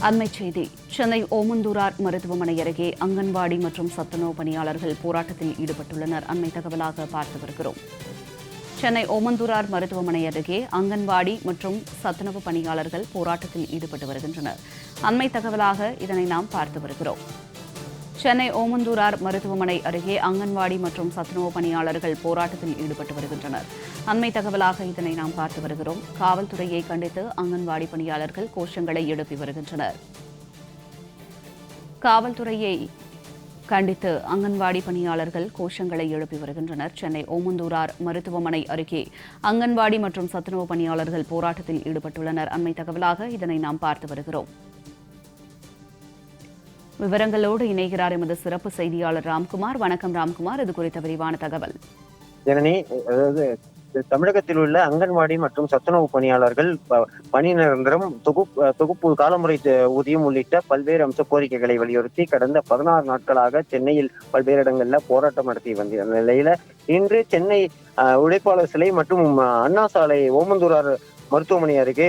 அண்மைச் செய்தி. சென்னை ஓமந்தூரார் மருத்துவமனை அருகே அங்கன்வாடி மற்றும் சத்துணவு பணியாளர்கள் போராட்டத்தில் ஈடுபட்டுள்ளனர். அண்மை தகவலாக பார்த்து வருகிறோம். சென்னை ஓமந்தூரார் மருத்துவமனை அருகே அங்கன்வாடி மற்றும் சத்துணவு பணியாளர்கள் போராட்டத்தில் ஈடுபட்டு வருகின்றனர். அண்மை தகவலாக இதனை நாம் பார்த்து வருகிறோம். சென்னை ஓமந்தூரார் மருத்துவமனை அருகே அங்கன்வாடி மற்றும் சத்துணவு பணியாளர்கள் போராட்டத்தில் ஈடுபட்டு வருகின்றனர். அண்மை தகவலாக இதனை நாம் பார்த்து வருகிறோம். காவல்துறையை கண்டித்து அங்கன்வாடி பணியாளர்கள் கோஷங்களை எழுப்பி வருகின்றனர். காவல்துறையை கண்டித்து அங்கன்வாடி பணியாளர்கள் கோஷங்களை எழுப்பி வருகின்றனர். சென்னை ஓமந்தூரார் மருத்துவமனை அருகே அங்கன்வாடி மற்றும் சத்துணவு பணியாளர்கள் போராட்டத்தில் ஈடுபட்டுள்ளனர். அண்மை தகவலாக இதனை நாம் பார்த்து வருகிறோம். விவரங்களோடு இணைகிறார் எமது சிறப்பு செய்தியாளர் ராம்குமார். வணக்கம் ராம்குமார், இது குறித்த விரிவான தகவல். ஜனனி, அதாவது தமிழகத்தில் உள்ள அங்கன்வாடி மற்றும் சத்துணவு பணியாளர்கள் பணி நிரந்தரம், தொகுப்பு காலமுறை ஊதியம் உள்ளிட்ட பல்வேறு அம்ச கோரிக்கைகளை வலியுறுத்தி கடந்த 16 நாட்களாக சென்னையில் பல்வேறு இடங்கள்ல போராட்டம் நடத்தி வந்த நிலையில இன்று சென்னை உழைப்பாளர் சிலை மற்றும் அண்ணா சாலை ஓமந்தூரார் மருத்துவமனை அருகே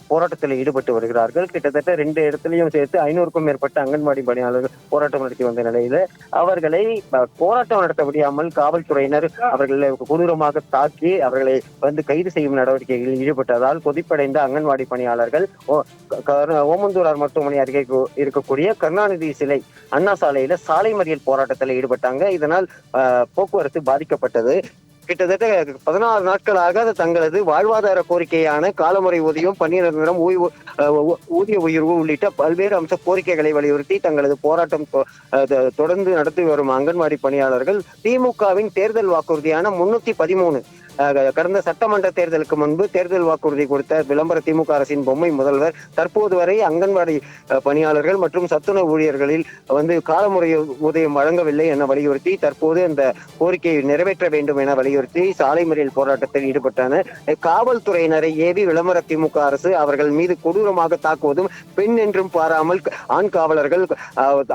போராட்டத்தில் ஈடுபட்டு வருகிறார்கள். கிட்டத்தட்ட 2 இடத்திலையும் சேர்த்து 500க்கும் மேற்பட்ட அங்கன்வாடி பணியாளர்கள் போராட்டம் நடத்தி வந்த நிலையில அவர்களை போராட்டம் நடத்த முடியாமல் காவல்துறையினர் அவர்களை கொடூரமாக தாக்கி அவர்களை கைது செய்யும் நடவடிக்கைகளில் ஈடுபட்டதால் கொதிப்படைந்த அங்கன்வாடி பணியாளர்கள் ஓமந்தூரார் மருத்துவமனை அருகே இருக்கக்கூடிய கருணாநிதி சிலை அண்ணா சாலையில சாலை மறியல் போராட்டத்தில் ஈடுபட்டாங்க. இதனால் போக்குவரத்து பாதிக்கப்பட்டது. கிட்டத்தட்ட 16 நாட்களாக தங்களது வாழ்வாதார கோரிக்கையான காலமுறை ஊதியம், பணி நிரந்தரம், ஊதிய உயர்வு உள்ளிட்ட பல்வேறு அம்ச கோரிக்கைகளை வலியுறுத்தி தங்களது போராட்டம் தொடர்ந்து நடத்தி வரும் அங்கன்வாடி பணியாளர்கள் திமுகவின் தேர்தல் வாக்குறுதியான 313 கடந்த சட்டமன்ற தேர்தலுக்கு முன்பு தேர்தல் வாக்குறுதி கொடுத்த விளம்பர திமுக அரசின் பொம்மை முதல்வர் தற்போது வரை அங்கன்வாடி பணியாளர்கள் மற்றும் சத்துணவு ஊழியர்களில் காலமுறை ஊதியம் வழங்கவில்லை என வலியுறுத்தி தற்போது அந்த கோரிக்கையை நிறைவேற்ற வேண்டும் என வலியுறுத்தி சாலை மறியல் போராட்டத்தில் ஈடுபட்டனர். காவல்துறையினரை ஏவி விளம்பர திமுக அரசு அவர்கள் மீது கொடூரமாக தாக்குவதும், பெண் என்றும் பாராமல் ஆண் காவலர்கள்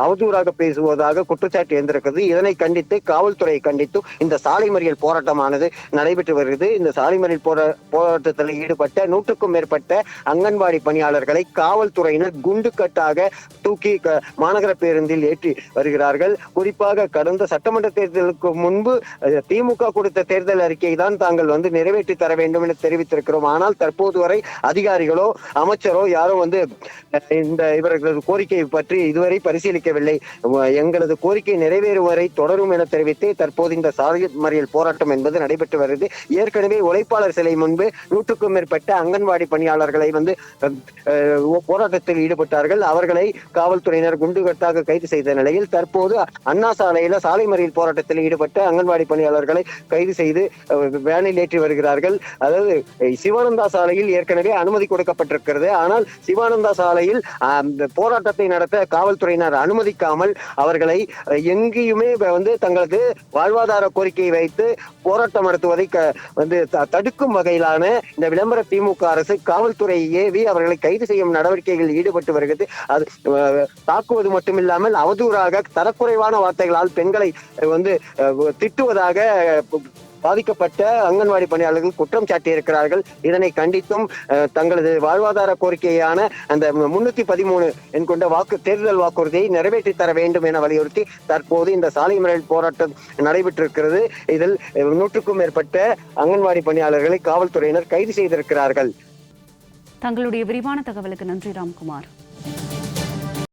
அவதூறாக பேசுவதாக குற்றச்சாட்டு எழுந்திருக்கிறது. இதனை கண்டித்து காவல்துறையை கண்டித்து இந்த சாலை மறியல் போராட்டமானது நடைபெற்று வருகிறது. இந்த சாலை மறியல் போராட்டத்தில் ஈடுபட்ட 100க்கும் மேற்பட்ட அங்கன்வாடி பணியாளர்களை காவல்துறையினர் குண்டுக்கட்டாக தூக்கி மாநகர பேருந்தில் ஏற்றி வருகிறார்கள். குறிப்பாக கடந்த சட்டமன்ற தேர்தலுக்கு முன்பு திமுக கொடுத்த தேர்தல் அறிக்கையை தான் தாங்கள் நிறைவேற்றி தர வேண்டும் என தெரிவித்திருக்கிறோம். ஆனால் தற்போது வரை அதிகாரிகளோ அமைச்சரோ யாரும் இந்த இவர்களது கோரிக்கையை பற்றி இதுவரை பரிசீலிக்கவில்லை. எங்களது கோரிக்கை நிறைவேறும் வரை தொடரும் என தெரிவித்து தற்போது இந்த சாலை மறியல் போராட்டம் என்பது நடைபெற்று வருகிறது. ஏற்கனவே உழைப்பாளர் சிலை முன்பு 100க்கும் மேற்பட்ட அங்கன்வாடி பணியாளர்களை போராட்டத்தில் ஈடுபட்டார்கள். அவர்களை காவல்துறையினர் குண்டுகட்டாக கைது செய்த நிலையில் தற்போது அண்ணா சாலையில சாலை மறியல் போராட்டத்தில் ஈடுபட்ட அங்கன்வாடி பணியாளர்களை கைது செய்து வேனில் ஏற்றி வருகிறார்கள். அதாவது சிவானந்தா சாலையில் ஏற்கனவே அனுமதி கொடுக்கப்பட்டிருக்கிறது. ஆனால் சிவானந்தா சாலையில் போராட்டத்தை நடத்த காவல்துறையினர் அனுமதிக்காமல் அவர்களை எங்கேயுமே தங்களது வாழ்வாதார கோரிக்கையை வைத்து போராட்டம் நடத்துவதை தடுக்கும் வகையிலான இந்த விளம்பர திமுக அரசு காவல்துறையை ஏவி அவர்களை கைது செய்யும் நடவடிக்கைகளில் ஈடுபட்டு வருகிறது. அது தாக்குவது மட்டுமில்லாமல் அவதூறாக தரக்குறைவான வார்த்தைகளால் பெண்களை திட்டுவதாக பாதிக்கப்பட்ட அங்கன்வாடி பணியாளர்கள் குற்றம் சாட்டியிருக்கிறார்கள். இதனை கண்டித்தும் தங்களது வாழ்வாதார கோரிக்கையான அந்த 313 என்கொண்ட தேர்தல் வாக்குறுதியை நிறைவேற்றி தர வேண்டும் என வலியுறுத்தி தற்போது இந்த சாலை மறியல் போராட்டம் நடைபெற்றிருக்கிறது. இதில் 100க்கும் மேற்பட்ட அங்கன்வாடி பணியாளர்களை காவல்துறையினர் கைது செய்திருக்கிறார்கள். தங்களுடைய விரிவான தகவலுக்கு நன்றி ராம்குமார்.